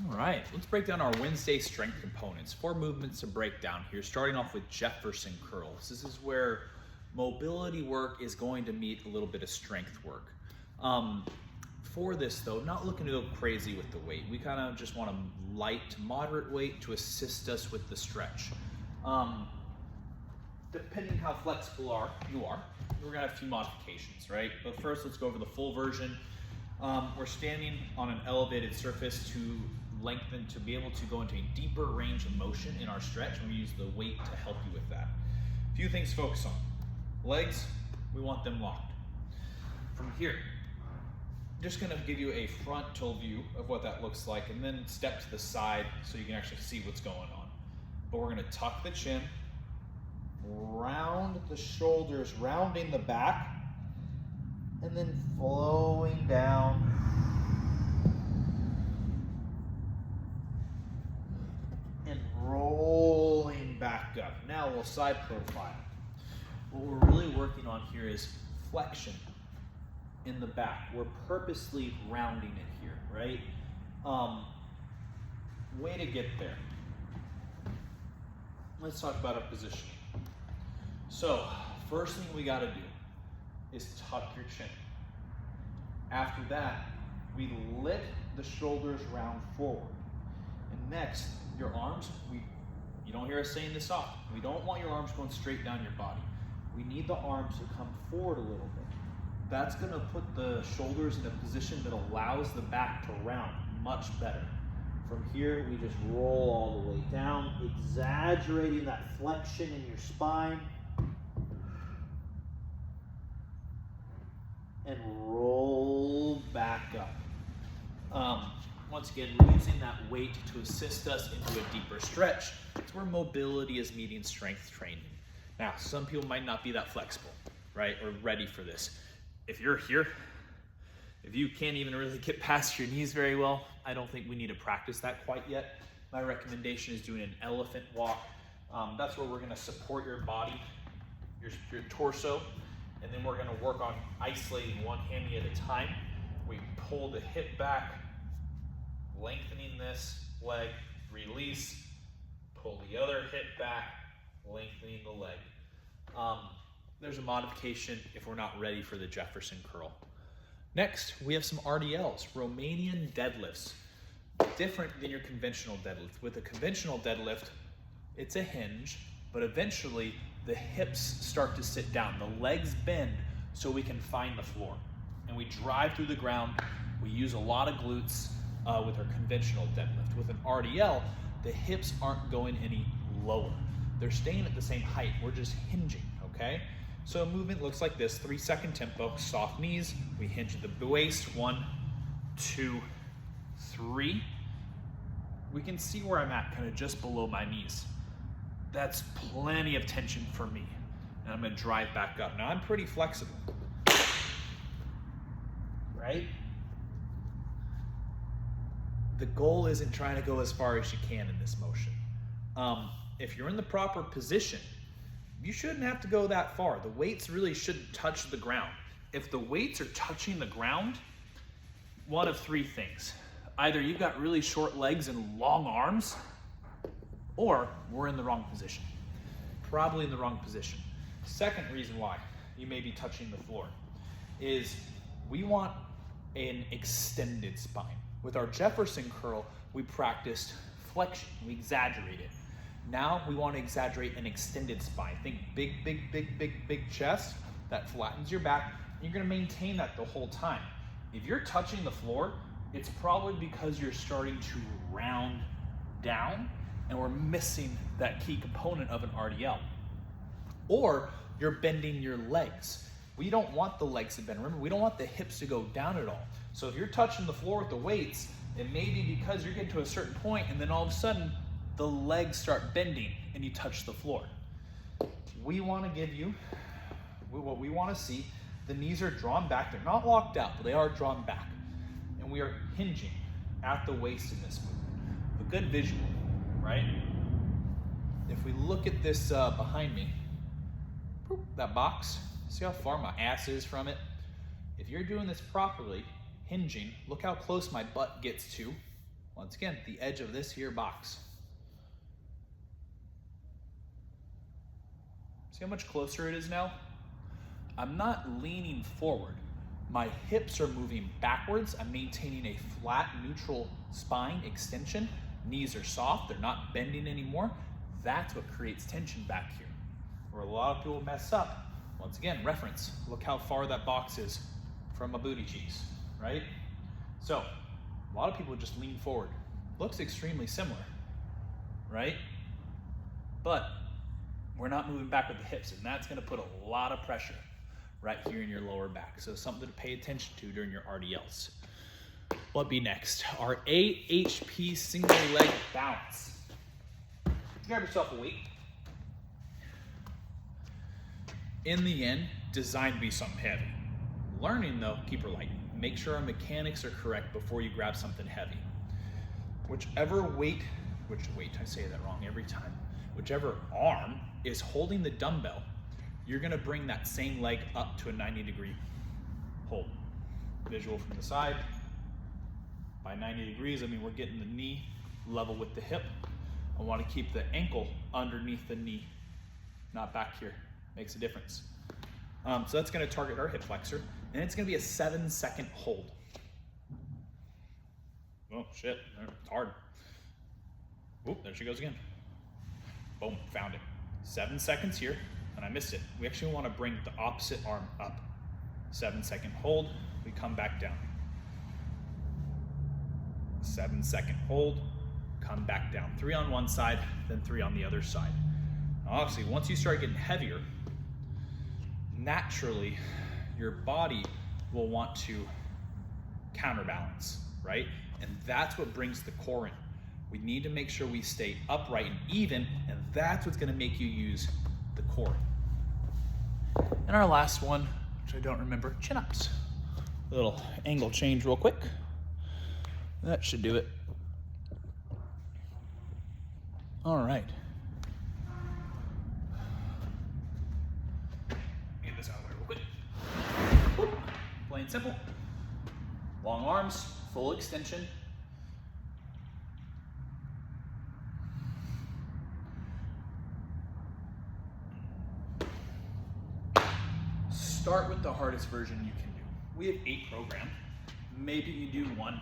All right, let's break down our Wednesday strength components. 4 movements to break down here, starting off with Jefferson curls. This is where mobility work is going to meet a little bit of strength work. For this though, not looking to go crazy with the weight. We kind of just want a light to moderate weight to assist us with the stretch. Depending how flexible you are, we're gonna have a few modifications, right? But first, let's go over the full version. We're standing on an elevated surface to lengthen, to be able to go into a deeper range of motion in our stretch, and we use the weight to help you with that. A few things to focus on. Legs, we want them locked. From here, I'm just gonna give you a frontal view of what that looks like, and then step to the side so you can actually see what's going on. But we're gonna tuck the chin, round the shoulders, rounding the back, and then flowing down. And rolling back up. Now we'll side profile. What we're really working on here is flexion in the back. We're purposely rounding it here, right? Way to get there. Let's talk about our positioning. So, first thing we gotta do is tuck your chin. After that, we lift the shoulders round forward. And next, your arms, you don't hear us saying this often, we don't want your arms going straight down your body. We need the arms to come forward a little bit. That's gonna put the shoulders in a position that allows the back to round much better. From here, we just roll all the way down, exaggerating that flexion in your spine. And roll back up. Once again, we're using that weight to assist us into a deeper stretch. It's where mobility is meeting strength training. Now, some people might not be that flexible, right, or ready for this. If you're here, if you can't even really get past your knees very well, I don't think we need to practice that quite yet. My recommendation is doing an elephant walk. That's where we're gonna support your body, your torso, and then we're gonna work on isolating one hammy at a time. We pull the hip back, lengthening this leg, release, pull the other hip back, lengthening the leg. There's a modification if we're not ready for the Jefferson curl. Next, we have some RDLs, Romanian deadlifts. Different than your conventional deadlift. With a conventional deadlift, it's a hinge, but eventually the hips start to sit down. The legs bend so we can find the floor. And we drive through the ground. We use a lot of glutes with our conventional deadlift. With an RDL, the hips aren't going any lower. They're staying at the same height. We're just hinging, okay? So a movement looks like this, 3-second tempo, soft knees. We hinge at the waist, 1, 2, 3. We can see where I'm at, kind of just below my knees. That's plenty of tension for me. And I'm gonna drive back up. Now I'm pretty flexible, right? The goal isn't trying to go as far as you can in this motion. If you're in the proper position, you shouldn't have to go that far. The weights really shouldn't touch the ground. If the weights are touching the ground, one of 3 things. Either you've got really short legs and long arms, or we're in the wrong position. Probably in the wrong position. Second reason why you may be touching the floor is we want an extended spine. With our Jefferson curl, we practiced flexion, we exaggerate it. Now we want to exaggerate an extended spine. Think big, big, big, big, big chest that flattens your back. You're going to maintain that the whole time. If you're touching the floor, it's probably because you're starting to round down and we're missing that key component of an RDL. Or you're bending your legs. We don't want the legs to bend. Remember, we don't want the hips to go down at all. So if you're touching the floor with the weights, it may be because you're getting to a certain point and then all of a sudden the legs start bending and you touch the floor. We want to give you what we want to see. The knees are drawn back. They're not locked out, but they are drawn back. And we are hinging at the waist in this movement. A good visual, right? If we look at this behind me, that box, see how far my ass is from it? If you're doing this properly, hinging, look how close my butt gets to Once again, the edge of this here box. See how much closer it is now? I'm not leaning forward. My hips are moving backwards. I'm maintaining a flat, neutral spine extension. Knees are soft, they're not bending anymore. That's what creates tension back here. Where a lot of people mess up, once again, reference, look how far that box is from my booty cheeks, right? So, a lot of people just lean forward. Looks extremely similar, right? But we're not moving back with the hips, and that's gonna put a lot of pressure right here in your lower back. So something to pay attention to during your RDLs. What'd be next? Our AHP single leg balance. Grab yourself a weight. In the end, designed to be something heavy. Learning though, keep her light. Make sure our mechanics are correct before you grab something heavy. Whichever weight, I say that wrong every time. Whichever arm is holding the dumbbell, you're gonna bring that same leg up to a 90-degree hold. Visual from the side. By 90 degrees, I mean we're getting the knee level with the hip. I wanna keep the ankle underneath the knee, not back here. Makes a difference. So that's gonna target our hip flexor, and it's gonna be a 7-second hold. Oh shit, it's hard. Oop, there she goes again. Boom, found it. 7 seconds here, and I missed it. We actually wanna bring the opposite arm up. 7-second hold, we come back down. 7-second hold, come back down. 3 on one side, then 3 on the other side. Now, obviously, once you start getting heavier, naturally, your body will want to counterbalance, right? And that's what brings the core in. We need to make sure we stay upright and even, and that's what's gonna make you use the core. And our last one, which I don't remember, chin-ups. A little angle change real quick. That should do it. All right. Get this out of the way real quick. Plain and simple. Long arms, full extension. Start with the hardest version you can do. We have 8 programmed. Maybe you do 1,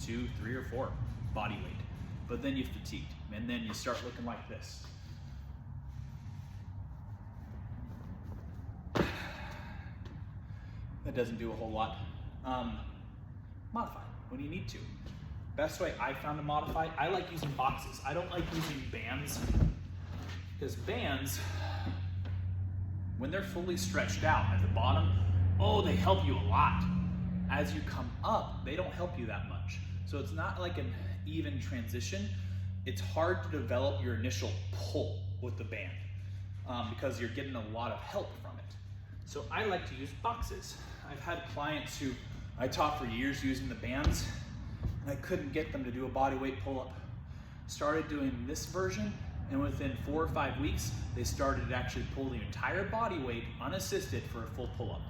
2, 3, or 4 body weight, but then you fatigued, and then you start looking like this. That doesn't do a whole lot. Modify when you need to. Best way I found to modify, I like using boxes. I don't like using bands, because bands, when they're fully stretched out at the bottom, oh, they help you a lot. As you come up, they don't help you that much. So it's not like an even transition. It's hard to develop your initial pull with the band because you're getting a lot of help from it. So I like to use boxes. I've had clients who I taught for years using the bands, and I couldn't get them to do a body weight pull-up. Started doing this version, and within 4 or 5 weeks, they started to actually pull the entire body weight unassisted for a full pull-up.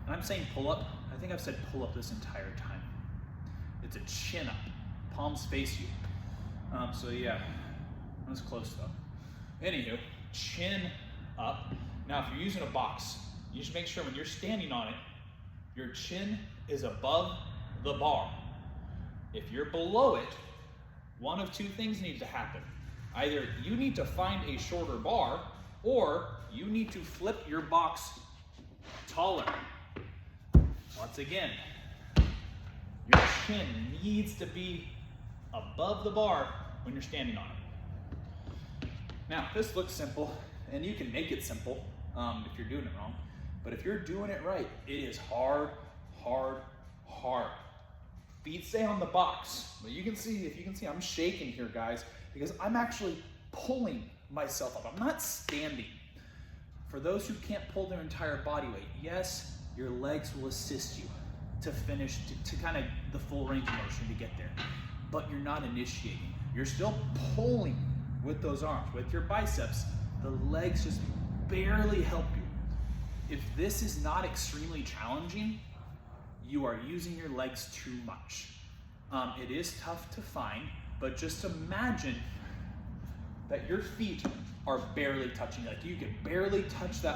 And I'm saying pull-up, I think I've said pull-up this entire time. It's a chin-up, palms face you. So yeah, that was close though. Anywho, chin up. Now if you're using a box, you should make sure when you're standing on it, your chin is above the bar. If you're below it, one of 2 things need to happen. Either you need to find a shorter bar, or you need to flip your box taller. Once again, your chin needs to be above the bar when you're standing on it. Now, this looks simple, and you can make it simple if you're doing it wrong. But if you're doing it right, it is hard, hard, hard. Feet stay on the box. But you can see, if you can see, I'm shaking here, guys, because I'm actually pulling myself up. I'm not standing. For those who can't pull their entire body weight, yes, your legs will assist you to finish, to kind of the full range of motion to get there. But you're not initiating. You're still pulling with those arms. With your biceps, the legs just barely help you. If this is not extremely challenging, you are using your legs too much. It is tough to find, but just imagine that your feet are barely touching. Like you can barely touch that